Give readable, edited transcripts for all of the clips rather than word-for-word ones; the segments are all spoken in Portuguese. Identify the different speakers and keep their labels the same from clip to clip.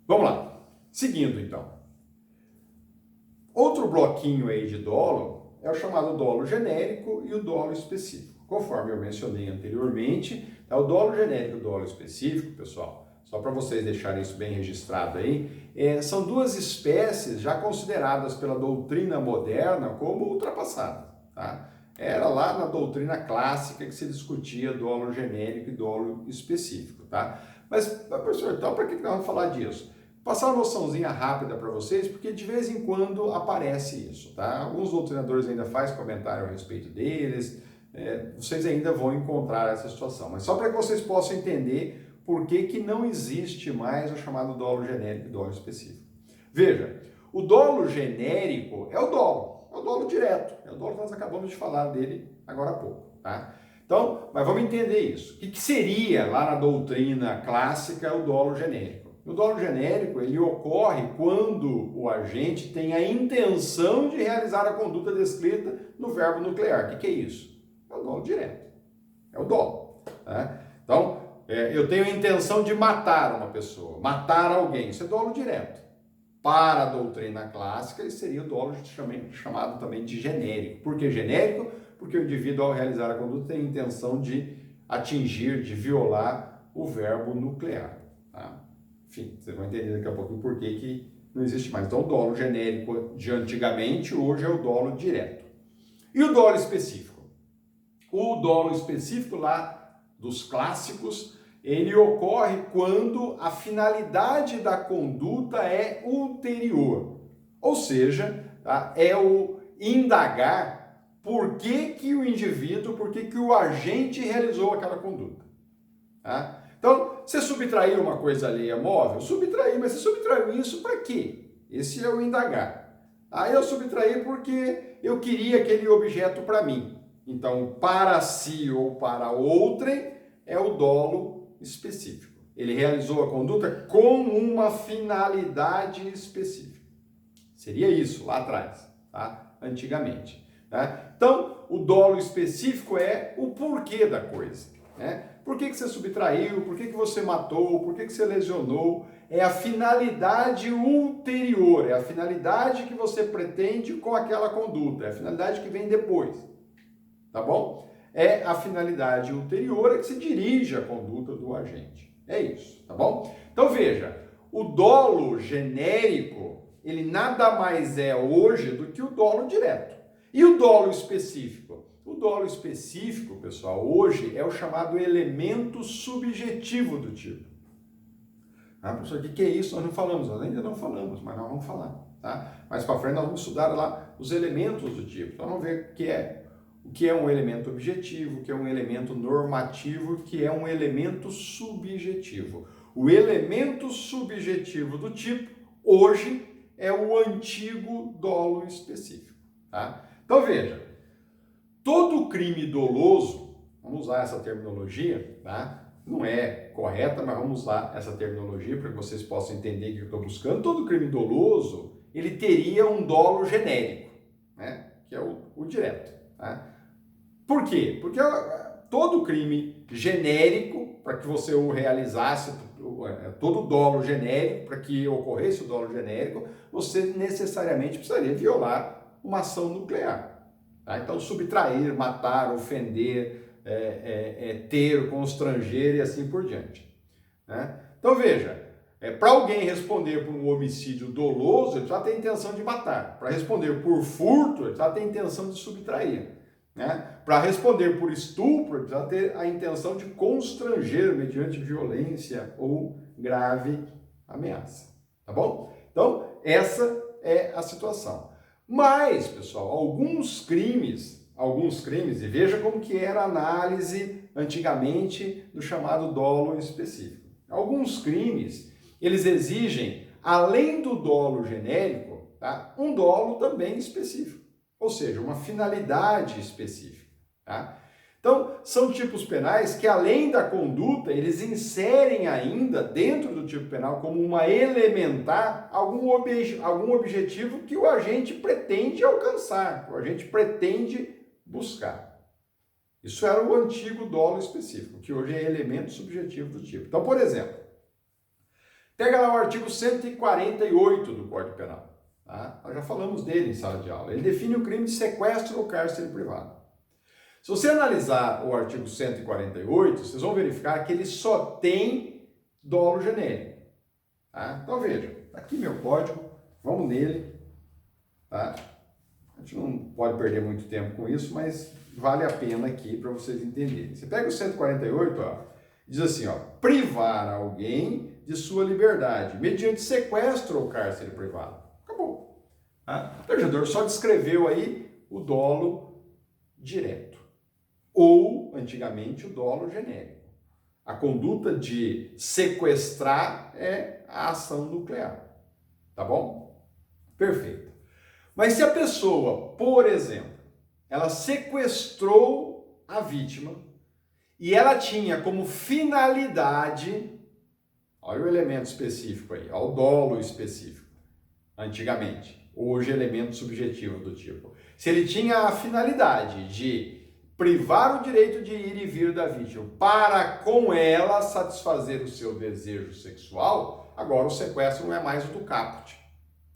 Speaker 1: Vamos lá. Seguindo, então. Outro bloquinho aí de dolo é o chamado dolo genérico e o dolo específico. Conforme eu mencionei anteriormente, o dolo genérico e o dolo específico, pessoal, só para vocês deixarem isso bem registrado aí, são duas espécies já consideradas pela doutrina moderna como ultrapassadas, tá? Era lá na doutrina clássica que se discutia dolo genérico e dolo específico, tá? Mas, professor, então para que nós vamos falar disso? Passar uma noçãozinha rápida para vocês, porque de vez em quando aparece isso, tá? Alguns doutrinadores ainda fazem comentário a respeito deles, vocês ainda vão encontrar essa situação. Mas só para que vocês possam entender por que não existe mais o chamado dolo genérico e dolo específico. Veja, o dolo genérico é o dolo direto, é o dolo que nós acabamos de falar dele agora há pouco, tá? Então, mas vamos entender isso. O que seria lá na doutrina clássica o dolo genérico? O dolo genérico, ele ocorre quando o agente tem a intenção de realizar a conduta descrita no verbo nuclear. O que é isso? É o dolo direto. É o dolo. Tá? Então, eu tenho a intenção de matar uma pessoa, matar alguém. Isso é dolo direto. Para a doutrina clássica, isso seria o dolo chamado também de genérico. Por que genérico? Porque o indivíduo, ao realizar a conduta, tem a intenção de atingir, de violar o verbo nuclear. Tá? Enfim, vocês vão entender daqui a pouquinho por que não existe mais. Então, o dolo genérico de antigamente, hoje é o dolo direto. E o dolo específico? O dolo específico lá dos clássicos, ele ocorre quando a finalidade da conduta é ulterior. Ou seja, tá? É o indagar por que o indivíduo, por que o agente realizou aquela conduta. Tá? Então, você subtraiu uma coisa alheia móvel? Subtraí, mas você subtraiu isso para quê? Esse é o indagar. Aí eu subtraí porque eu queria aquele objeto para mim. Então, para si ou para outrem é o dolo específico. Ele realizou a conduta com uma finalidade específica. Seria isso lá atrás, tá? Antigamente. Tá? Então, o dolo específico é o porquê da coisa. Né? Por que você subtraiu? Por que você matou? Por que você lesionou? É a finalidade ulterior, é a finalidade que você pretende com aquela conduta, é a finalidade que vem depois. Tá bom? É a finalidade ulterior que se dirige à conduta do agente. É isso, tá bom? Então veja, o dolo genérico, ele nada mais é hoje do que o dolo direto. E o dolo específico? O dolo específico, pessoal, hoje é o chamado elemento subjetivo do tipo. Ah, professor, o que é isso? Nós não falamos, nós ainda não falamos, mas nós vamos falar, tá? Mais para frente nós vamos estudar lá os elementos do tipo. Então vamos ver o que é um elemento objetivo, o que é um elemento normativo, o que é um elemento subjetivo. O elemento subjetivo do tipo, hoje, é o antigo dolo específico, tá? Então veja, todo crime doloso, vamos usar essa terminologia, tá? Não é correta, mas vamos usar essa terminologia para que vocês possam entender o que eu estou buscando. Todo crime doloso, ele teria um dolo genérico, né? Que é o direto. Tá? Por quê? Porque todo crime genérico, para que você o realizasse, todo dolo genérico, para que ocorresse o dolo genérico, você necessariamente precisaria violar uma ação nuclear. Tá? Então, subtrair, matar, ofender, ter, constranger e assim por diante. Né? Então, veja, para alguém responder por um homicídio doloso, ele já tem a intenção de matar. Para responder por furto, ele já tem a intenção de subtrair. Né? Para responder por estupro, ele já tem a intenção de constranger mediante violência ou grave ameaça. Tá bom? Então, essa é a situação. Mas, pessoal, alguns crimes, e veja como que era a análise antigamente do chamado dolo específico. Alguns crimes, eles exigem, além do dolo genérico, tá, um dolo também específico, ou seja, uma finalidade específica. Tá? Então, são tipos penais que, além da conduta, eles inserem ainda dentro do tipo penal como uma elementar algum objetivo que o agente pretende alcançar, que o agente pretende buscar. Isso era o antigo dolo específico, que hoje é elemento subjetivo do tipo. Então, por exemplo, Pega lá o artigo 148 do Código Penal. Tá? Nós já falamos dele em sala de aula. Ele define o crime de sequestro ou cárcere privado. Se você analisar o artigo 148, vocês vão verificar que ele só tem dolo genérico. Tá? Então veja, aqui meu código, vamos nele. Tá? A gente não pode perder muito tempo com isso, mas vale a pena aqui para vocês entenderem. Você pega o 148, ó, diz assim, ó, privar alguém de sua liberdade, mediante sequestro ou cárcere privado. Acabou. Tá? O legislador só descreveu aí o dolo direto, ou, antigamente, o dolo genérico. A conduta de sequestrar é a ação nuclear. Tá bom? Perfeito. Mas se a pessoa, por exemplo, ela sequestrou a vítima e ela tinha como finalidade, olha o elemento específico aí, olha o dolo específico, antigamente, hoje elemento subjetivo do tipo. Se ele tinha a finalidade de privar o direito de ir e vir da vítima para com ela satisfazer o seu desejo sexual, agora o sequestro não é mais o do caput,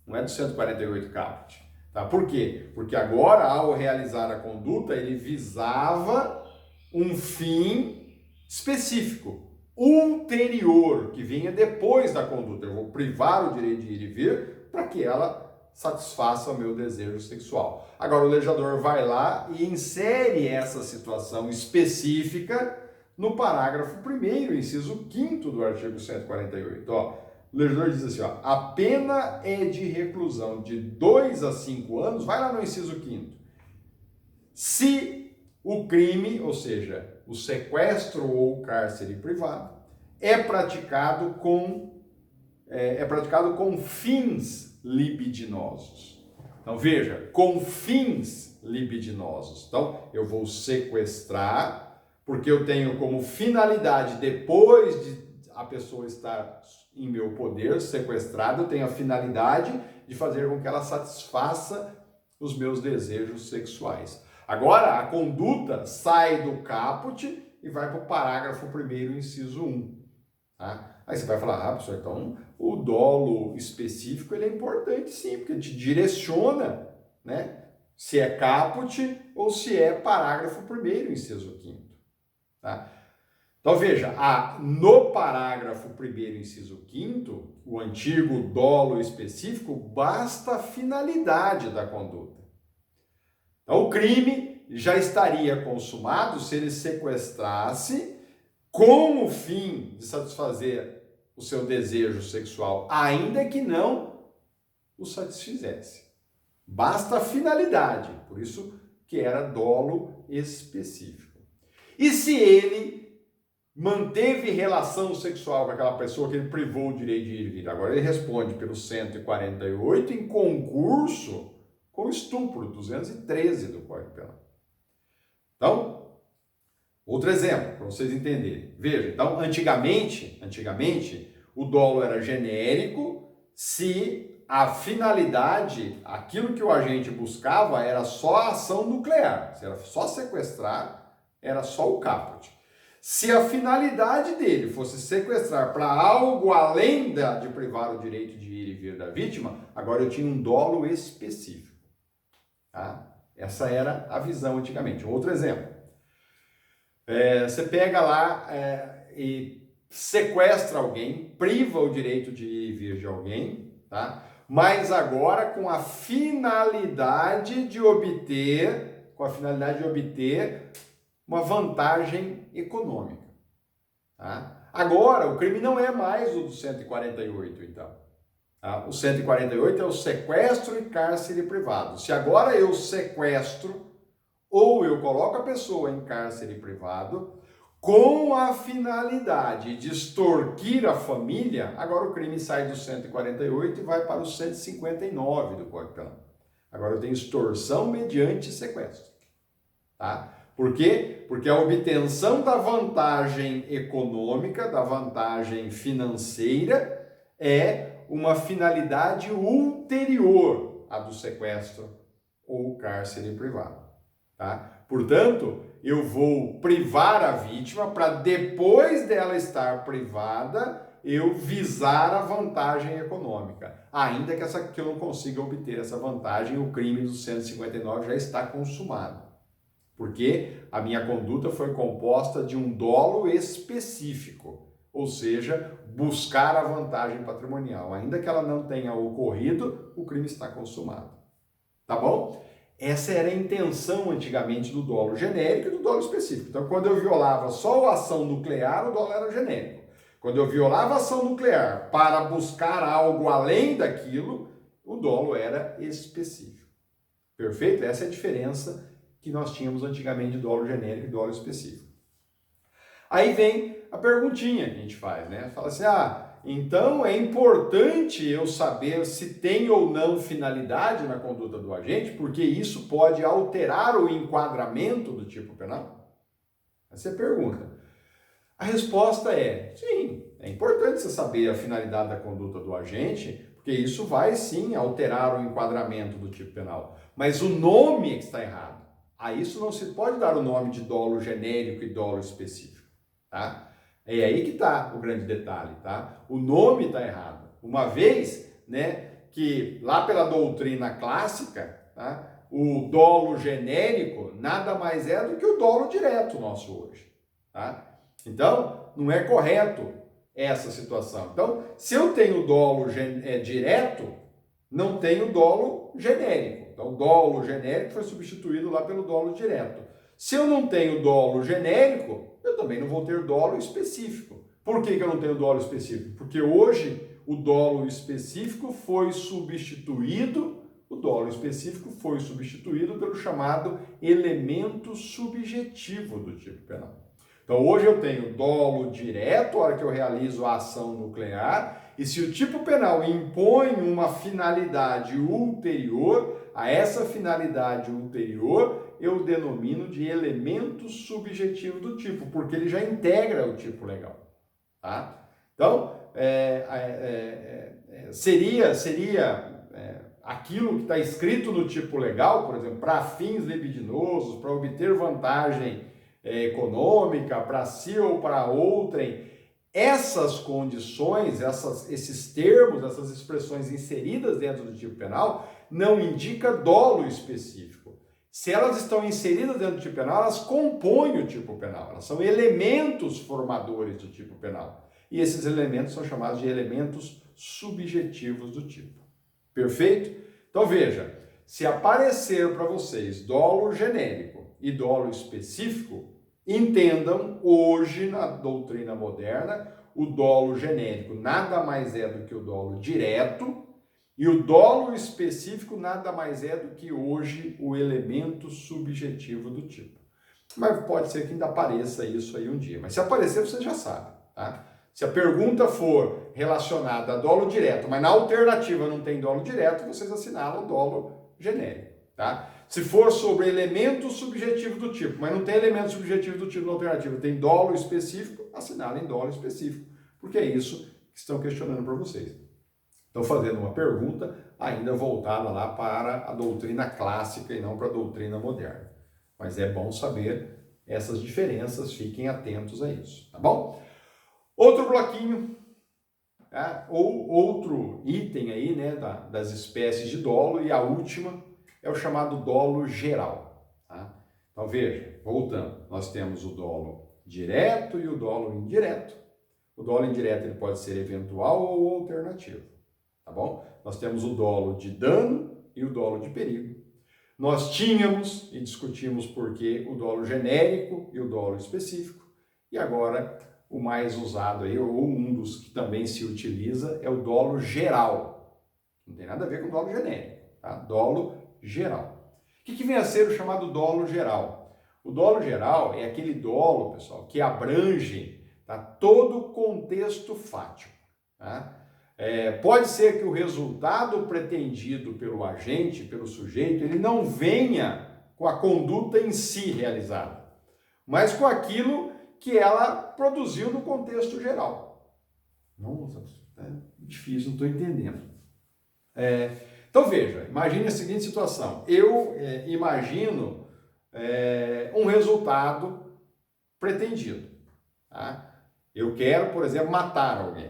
Speaker 1: não é do 148 caput. Tá? Por quê? Porque agora, ao realizar a conduta, ele visava um fim específico, ulterior, que vinha depois da conduta. Eu vou privar o direito de ir e vir para que ela satisfaça o meu desejo sexual. Agora o legislador vai lá e insere essa situação específica no parágrafo 1º, inciso 5º do artigo 148. Ó, o legislador diz assim, ó, a pena é de reclusão de 2 a 5 anos, vai lá no inciso 5º, se o crime, ou seja, o sequestro ou cárcere privado, é praticado com fins libidinosos. Então veja, com fins libidinosos. Então eu vou sequestrar, porque eu tenho como finalidade, depois de a pessoa estar em meu poder, sequestrada, eu tenho a finalidade de fazer com que ela satisfaça os meus desejos sexuais. Agora, a conduta sai do caput e vai para o parágrafo 1º, inciso 1. Tá? Aí você vai falar, professor, então o dolo específico ele é importante sim, porque ele te direciona, né, se é caput ou se é parágrafo 1º, inciso 5º. Tá? Então veja, no parágrafo 1º, inciso 5º, o antigo dolo específico, basta a finalidade da conduta. Então o crime já estaria consumado se ele sequestrasse com o fim de satisfazer o seu desejo sexual, ainda que não o satisfizesse. Basta a finalidade, por isso que era dolo específico. E se ele manteve relação sexual com aquela pessoa que ele privou o direito de ir e vir? Agora ele responde pelo 148 em concurso com estupro, 213 do Código Penal. Então, outro exemplo, para vocês entenderem. Veja, então, antigamente, o dolo era genérico se a finalidade, aquilo que o agente buscava era só a ação nuclear. Se era só sequestrar, era só o caput. Se a finalidade dele fosse sequestrar para algo além de privar o direito de ir e vir da vítima, agora eu tinha um dolo específico. Tá? Essa era a visão antigamente. Um outro exemplo. Você pega lá e sequestra alguém, priva o direito de ir e vir de alguém, tá? Mas agora com a finalidade de obter uma vantagem econômica. Tá? Agora, o crime não é mais o do 148, então. Tá? O 148 é o sequestro e cárcere privado. Se agora eu sequestro ou eu coloco a pessoa em cárcere privado com a finalidade de extorquir a família, agora o crime sai do 148 e vai para o 159 do Código Penal. Agora eu tenho extorsão mediante sequestro. Tá? Por quê? Porque a obtenção da vantagem econômica, da vantagem financeira, é uma finalidade ulterior à do sequestro ou cárcere privado. Tá? Portanto, eu vou privar a vítima para depois dela estar privada, eu visar a vantagem econômica. Ainda que eu não consiga obter essa vantagem, o crime do 159 já está consumado. Porque a minha conduta foi composta de um dolo específico, ou seja, buscar a vantagem patrimonial. Ainda que ela não tenha ocorrido, o crime está consumado. Tá bom? Essa era a intenção antigamente do dolo genérico e do dolo específico. Então, quando eu violava só a ação nuclear, o dolo era genérico. Quando eu violava a ação nuclear para buscar algo além daquilo, o dolo era específico. Perfeito? Essa é a diferença que nós tínhamos antigamente de dolo genérico e dolo específico. Aí vem a perguntinha que a gente faz, né? Fala assim, então é importante eu saber se tem ou não finalidade na conduta do agente, porque isso pode alterar o enquadramento do tipo penal? Essa é a pergunta. A resposta é sim, é importante você saber a finalidade da conduta do agente, porque isso vai sim alterar o enquadramento do tipo penal. Mas o nome é que está errado. A isso não se pode dar o nome de dolo genérico e dolo específico, tá? É aí que está o grande detalhe, tá? O nome está errado. Uma vez, né, que lá pela doutrina clássica, tá, o dolo genérico nada mais é do que o dolo direto nosso hoje, tá? Então, não é correto essa situação. Então, se eu tenho dolo direto, não tenho dolo genérico. Então, o dolo genérico foi substituído lá pelo dolo direto. Se eu não tenho dolo genérico, eu também não vou ter dolo específico. Por que eu não tenho dolo específico? Porque hoje o dolo específico foi substituído, pelo chamado elemento subjetivo do tipo penal. Então hoje eu tenho dolo direto, a hora que eu realizo a ação nuclear, e se o tipo penal impõe uma finalidade ulterior, a essa finalidade ulterior eu denomino de elemento subjetivo do tipo, porque ele já integra o tipo legal. Tá? Então, seria aquilo que está escrito no tipo legal, por exemplo, para fins libidinosos, para obter vantagem econômica, para si ou para outrem, essas condições, esses termos, essas expressões inseridas dentro do tipo penal, não indica dolo específico. Se elas estão inseridas dentro do tipo penal, elas compõem o tipo penal, elas são elementos formadores do tipo penal. E esses elementos são chamados de elementos subjetivos do tipo. Perfeito? Então veja, se aparecer para vocês dolo genérico e dolo específico, entendam hoje na doutrina moderna, o dolo genérico nada mais é do que o dolo direto, e o dolo específico nada mais é do que hoje o elemento subjetivo do tipo. Mas pode ser que ainda apareça isso aí um dia. Mas se aparecer, você já sabe, tá? Se a pergunta for relacionada a dolo direto, mas na alternativa não tem dolo direto, vocês assinalam dolo genérico, tá? Se for sobre elemento subjetivo do tipo, mas não tem elemento subjetivo do tipo na alternativa, tem dolo específico, assinalem dolo específico, porque é isso que estão questionando para vocês. Estão fazendo uma pergunta ainda voltada lá para a doutrina clássica e não para a doutrina moderna. Mas é bom saber essas diferenças, fiquem atentos a isso, tá bom? Outro bloquinho, tá? Ou outro item aí, né, das espécies de dolo, e a última é o chamado dolo geral, tá? Então veja, voltando, nós temos o dolo direto e o dolo indireto. O dolo indireto ele pode ser eventual ou alternativo. Tá bom? Nós temos o dolo de dano e o dolo de perigo. Nós tínhamos e discutimos por que o dolo genérico e o dolo específico. E agora o mais usado aí, ou um dos que também se utiliza, é o dolo geral. Não tem nada a ver com o dolo genérico, tá? Dolo geral. O que vem a ser o chamado dolo geral? O dolo geral é aquele dolo, pessoal, que abrange, tá, todo o contexto fático, tá? Pode ser que o resultado pretendido pelo agente, pelo sujeito, ele não venha com a conduta em si realizada, mas com aquilo que ela produziu no contexto geral. Nossa, é difícil, não estou entendendo. Então veja, imagine a seguinte situação. Eu imagino um resultado pretendido. Tá? Eu quero, por exemplo, matar alguém.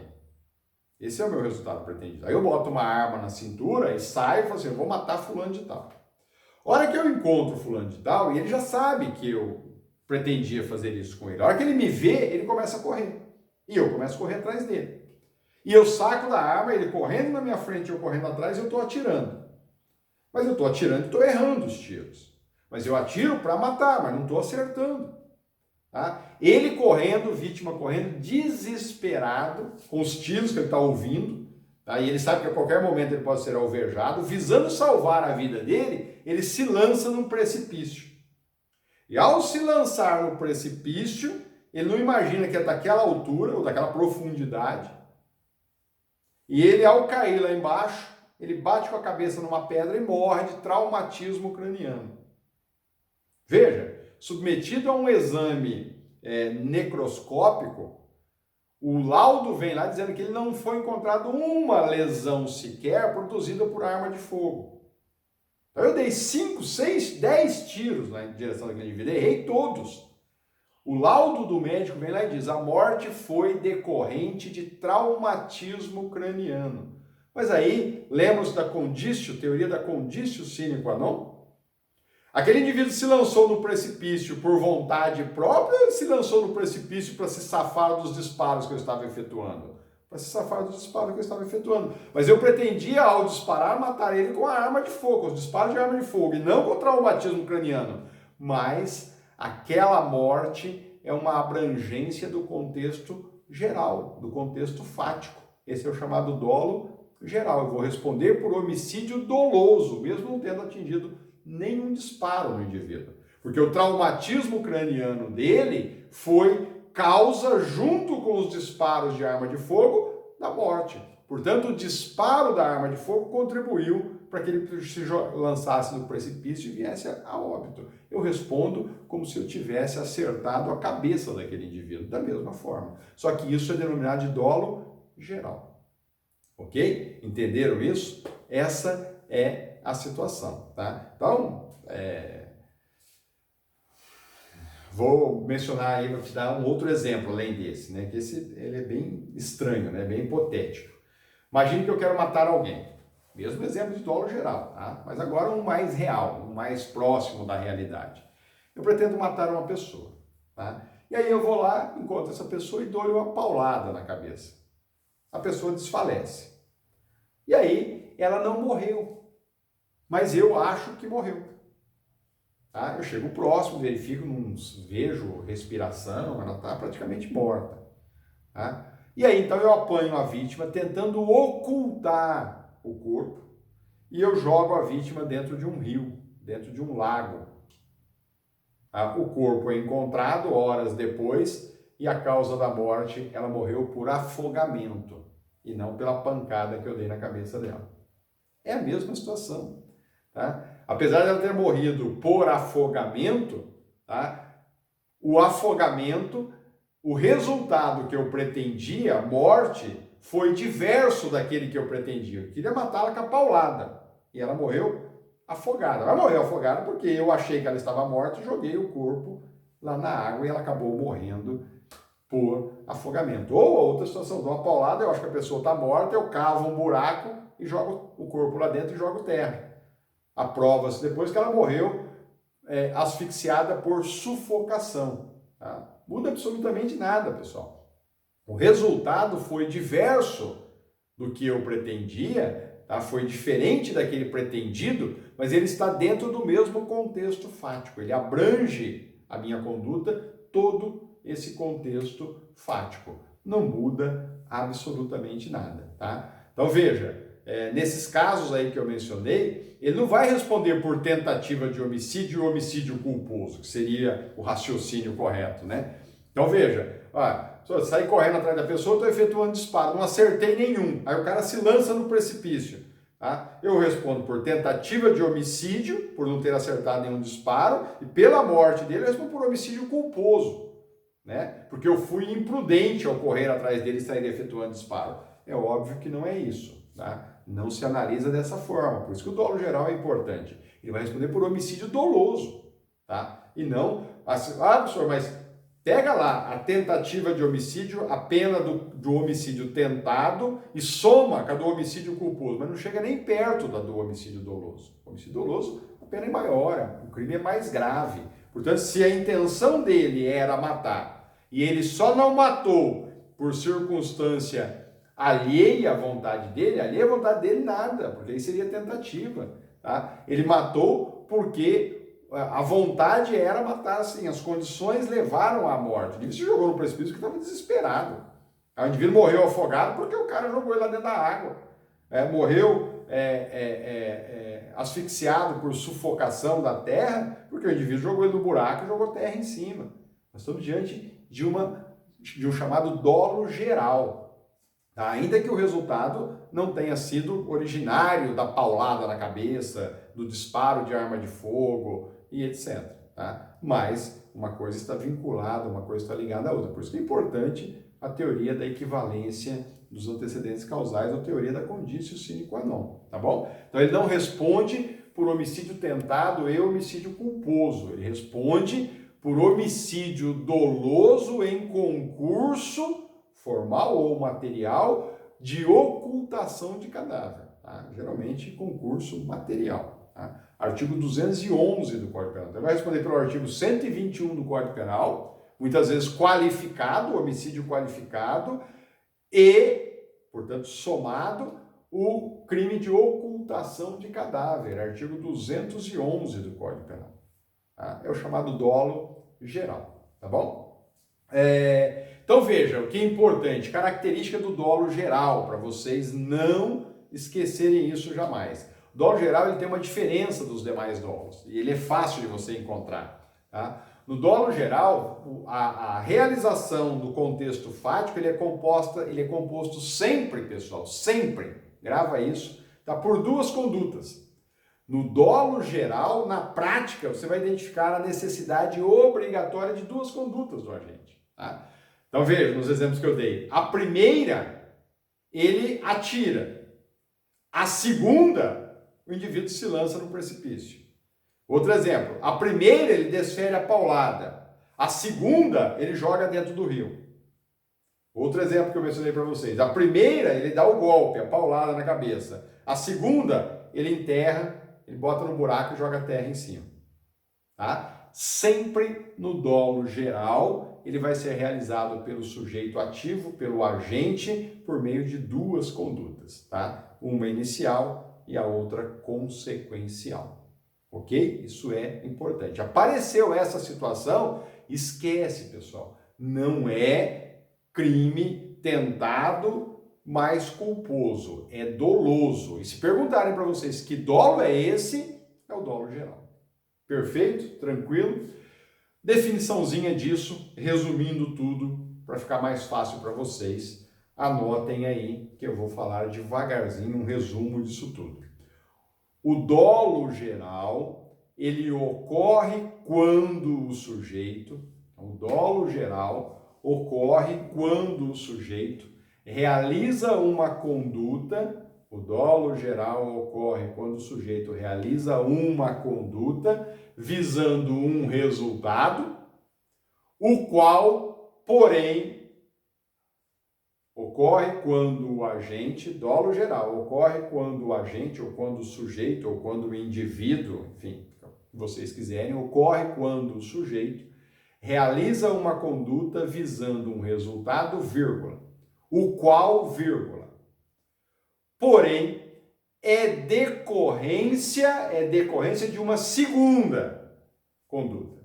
Speaker 1: Esse é o meu resultado pretendido. Aí eu boto uma arma na cintura e saio e falo assim, eu vou matar fulano de tal. A hora que eu encontro fulano de tal, e ele já sabe que eu pretendia fazer isso com ele. A hora que ele me vê, ele começa a correr. E eu começo a correr atrás dele. E eu saco da arma, ele correndo na minha frente, eu correndo atrás, e eu estou atirando. Mas eu estou atirando e estou errando os tiros. Mas eu atiro para matar, mas não estou acertando. Tá? Ele correndo, vítima correndo, desesperado, com os tiros que ele está ouvindo, tá? E ele sabe que a qualquer momento ele pode ser alvejado, visando salvar a vida dele, ele se lança num precipício. E ao se lançar no precipício, ele não imagina que é daquela altura ou daquela profundidade. E ele, ao cair lá embaixo, ele bate com a cabeça numa pedra e morre de traumatismo craniano. Veja, submetido a um exame necroscópico, o laudo vem lá dizendo que ele não foi encontrado uma lesão sequer produzida por arma de fogo. Então eu dei 5, 6, 10 tiros na direção daquele indivíduo, errei todos. O laudo do médico vem lá e diz, a morte foi decorrente de traumatismo craniano. Mas aí, lembra-se da conditio, teoria da conditio sine qua non? Aquele indivíduo se lançou no precipício por vontade própria ou ele se lançou no precipício para se safar dos disparos que eu estava efetuando? Para se safar dos disparos que eu estava efetuando. Mas eu pretendia, ao disparar, matar ele com a arma de fogo, os disparos de arma de fogo, e não com o traumatismo craniano. Mas aquela morte é uma abrangência do contexto geral, do contexto fático. Esse é o chamado dolo geral. Eu vou responder por homicídio doloso, mesmo não tendo atingido nenhum disparo no indivíduo. Porque o traumatismo craniano dele foi causa, junto com os disparos de arma de fogo, da morte. Portanto, o disparo da arma de fogo contribuiu para que ele se lançasse no precipício e viesse a óbito. Eu respondo como se eu tivesse acertado a cabeça daquele indivíduo, da mesma forma. Só que isso é denominado de dolo geral. Ok? Entenderam isso? Essa é a situação, tá? Então, vou mencionar aí, vou te dar um outro exemplo além desse, né? Que esse ele é bem estranho, né? Bem hipotético. Imagine que eu quero matar alguém. Mesmo exemplo de dolo geral, tá? Mas agora um mais real, um mais próximo da realidade. Eu pretendo matar uma pessoa, tá? E aí eu vou lá, encontro essa pessoa e dou-lhe uma paulada na cabeça. A pessoa desfalece. E aí ela não morreu. Mas eu acho que morreu. Tá? Eu chego próximo, verifico, não vejo respiração, ela está praticamente morta. Tá? E aí então eu apanho a vítima tentando ocultar o corpo e eu jogo a vítima dentro de um rio, dentro de um lago. Tá? O corpo é encontrado horas depois e a causa da morte, ela morreu por afogamento e não pela pancada que eu dei na cabeça dela. É a mesma situação. Tá? Apesar de ela ter morrido por afogamento, tá? O afogamento, o resultado que eu pretendia, a morte, foi diverso daquele que eu pretendia. Eu queria matá-la com a paulada e ela morreu afogada. Ela morreu afogada porque eu achei que ela estava morta e joguei o corpo lá na água e ela acabou morrendo por afogamento. Ou a outra situação, de uma paulada, eu acho que a pessoa está morta, eu cavo um buraco e jogo o corpo lá dentro e jogo terra. A prova-se depois que ela morreu asfixiada por sufocação. Tá? Muda absolutamente nada, pessoal. O resultado foi diverso do que eu pretendia, tá? Foi diferente daquele pretendido, mas ele está dentro do mesmo contexto fático. Ele abrange a minha conduta, todo esse contexto fático. Não muda absolutamente nada. Tá? Então veja, nesses casos aí que eu mencionei, ele não vai responder por tentativa de homicídio e homicídio culposo, que seria o raciocínio correto, né? Então veja, saí correndo atrás da pessoa, estou efetuando disparo, não acertei nenhum, aí o cara se lança no precipício. Tá? Eu respondo por tentativa de homicídio, por não ter acertado nenhum disparo, e pela morte dele eu respondo por homicídio culposo, né? Porque eu fui imprudente ao correr atrás dele e sair efetuando disparo. É óbvio que não é isso. Tá? Não se analisa dessa forma, por isso que o dolo geral é importante. Ele vai responder por homicídio doloso, tá? E não, professor, mas Pega lá a tentativa de homicídio, a pena do homicídio tentado e soma com a do homicídio culposo, mas não chega nem perto da do homicídio doloso. O homicídio doloso, a pena é maior, o crime é mais grave. Portanto, se a intenção dele era matar e ele só não matou por circunstância alheia à vontade dele nada, porque aí seria tentativa. Tá? Ele matou porque a vontade era matar, assim, as condições levaram à morte. O indivíduo se jogou no precipício porque estava desesperado. O indivíduo morreu afogado porque o cara jogou ele lá dentro da água. Morreu asfixiado por sufocação da terra porque o indivíduo jogou ele no buraco e jogou terra em cima. Nós estamos diante de um chamado dolo geral. Tá? Ainda que o resultado não tenha sido originário da paulada na cabeça, do disparo de arma de fogo e etc. Tá? Mas uma coisa está vinculada, uma coisa está ligada à outra. Por isso que é importante a teoria da equivalência dos antecedentes causais, a teoria da conditio sine qua non, tá bom? Então ele não responde por homicídio tentado e homicídio culposo, ele responde por homicídio doloso em concurso formal ou material de ocultação de cadáver, tá? Geralmente concurso material. Tá? Artigo 211 do Código Penal. Então vai responder pelo artigo 121 do Código Penal, muitas vezes qualificado, homicídio qualificado, e, portanto, somado o crime de ocultação de cadáver, artigo 211 do Código Penal. Tá? É o chamado dolo geral, tá bom? Então veja, o que é importante, característica do dolo geral, para vocês não esquecerem isso jamais. O dolo geral ele tem uma diferença dos demais dolos, e ele é fácil de você encontrar. Tá? No dolo geral, a realização do contexto fático ele é composto sempre, pessoal, sempre, grava isso, tá? Por duas condutas. No dolo geral, na prática, você vai identificar a necessidade obrigatória de duas condutas do agente. Tá? Então veja, nos exemplos que eu dei, a primeira, ele atira. A segunda, o indivíduo se lança no precipício. Outro exemplo, a primeira ele desfere a paulada, a segunda ele joga dentro do rio. Outro exemplo que eu mencionei para vocês, a primeira ele dá o golpe, a paulada na cabeça, a segunda ele enterra, ele bota no buraco e joga a terra em cima. Tá? Sempre no dolo geral, ele vai ser realizado pelo sujeito ativo, pelo agente, por meio de duas condutas. Tá? Uma inicial e a outra consequencial. Ok? Isso é importante. Apareceu essa situação, esquece, pessoal. Não é crime tentado mais culposo. É doloso. E se perguntarem para vocês que dolo é esse, é o dolo geral. Perfeito? Tranquilo? Definiçãozinha disso, resumindo tudo, para ficar mais fácil para vocês. Anotem aí que eu vou falar devagarzinho um resumo disso tudo. O dolo geral, ele ocorre quando o sujeito, realiza uma conduta, o dolo geral ocorre quando o sujeito realiza uma conduta visando um resultado, o qual, porém, ocorre quando o agente, dolo geral, ocorre quando o agente, ou quando o sujeito, ou quando o indivíduo, enfim, o que vocês quiserem, ocorre quando o sujeito realiza uma conduta visando um resultado, vírgula, o qual, vírgula, porém, é decorrência de uma segunda conduta.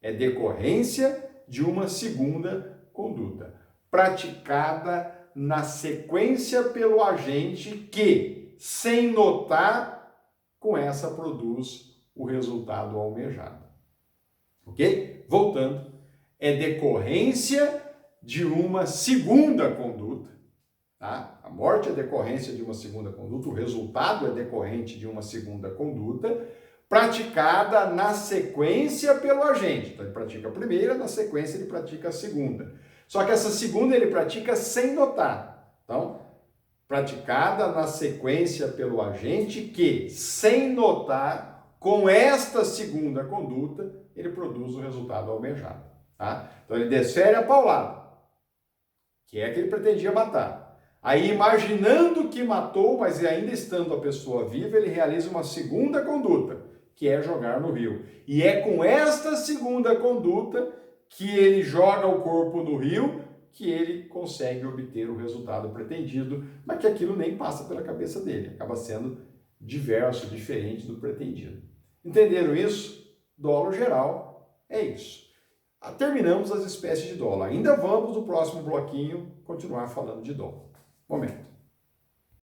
Speaker 1: É decorrência de uma segunda conduta, praticada na sequência pelo agente que, sem notar, com essa produz o resultado almejado. Ok? Voltando, é decorrência de uma segunda conduta, tá? A morte é decorrência de uma segunda conduta, o resultado é decorrente de uma segunda conduta, praticada na sequência pelo agente. Então ele pratica a primeira, na sequência ele pratica a segunda. Só que essa segunda ele pratica sem notar. Então, praticada na sequência pelo agente que, sem notar, com esta segunda conduta, ele produz o resultado almejado. Tá? Então ele desfere a paulada, que é que ele pretendia matar. Aí, imaginando que matou, mas ainda estando a pessoa viva, ele realiza uma segunda conduta, que é jogar no rio. E é com esta segunda conduta que ele joga o corpo no rio que ele consegue obter o resultado pretendido, mas que aquilo nem passa pela cabeça dele, acaba sendo diverso, diferente do pretendido. Entenderam isso? Dolo geral é isso. Terminamos as espécies de dolo. Ainda vamos no próximo bloquinho continuar falando de dolo. Momento.